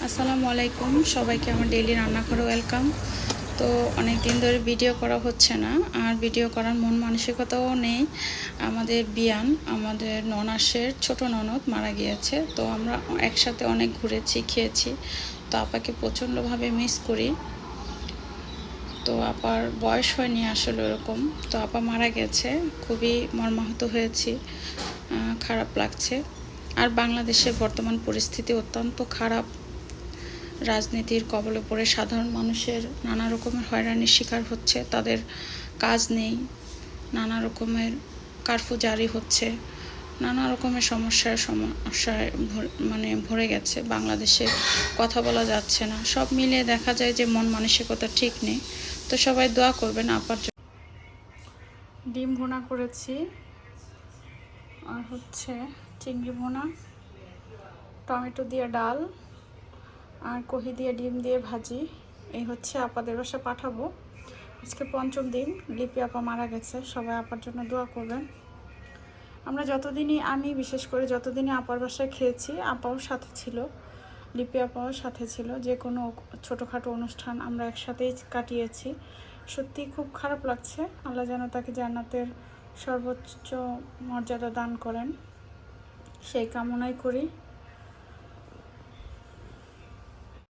আসসালামু আলাইকুম, সবাইকে আমার ডেইলি রান্নাঘরে ওয়েলকাম। তো অনেক দিন ধরে ভিডিও করা হচ্ছে না, আর ভিডিও করার মন মানসিকতাও নেই। আমাদের বিয়ান, আমাদের ননাসের ছোট ননদ মারা গিয়েছে। তো আমরা একসাথে অনেক ঘুরেছি, খেয়েছি। তো আপাকে প্রচণ্ডভাবে মিস করি। তো আপার বয়স হয়নি আসলে ওরকম। তো আপা মারা গেছে, খুবই মর্মাহত হয়েছি, খারাপ লাগছে। আর বাংলাদেশের বর্তমান পরিস্থিতি অত্যন্ত খারাপ। রাজনীতির কবলে পড়ে সাধারণ মানুষের নানা রকমের হয়রানির শিকার হচ্ছে। তাদের কাজ নেই, নানা রকমের কারফিউ জারি হচ্ছে, নানা রকমের সমস্যায় ভরে গেছে বাংলাদেশে। কথা বলা যাচ্ছে না। সব মিলিয়ে দেখা যায় যে মন মানসিকতা ঠিক নেই। তো সবাই দোয়া করবেন আপার জন্য। ডিম ভুনা করেছি, আর হচ্ছে চিংড়ি ভুনা, টমেটো দিয়ে ডাল, আর কহি দিয়ে ডিম দিয়ে ভাজি। এই হচ্ছে আপাদের বাসা পাঠাবো। আজকে পঞ্চম দিন, লিপি আপা মারা গেছে। সবাই আপার জন্য দোয়া করবেন। আমরা আমি বিশেষ করে যতদিনই আপার বাসায় খেয়েছি, আপাও সাথে ছিল, লিপি আপাও সাথে ছিল। যে কোনো ছোটোখাটো অনুষ্ঠান আমরা একসাথেই কাটিয়েছি। সত্যি খুব খারাপ লাগছে। আল্লাহ যেন তাকে জান্নাতের সর্বোচ্চ মর্যাদা দান করেন, সেই কামনাই করি।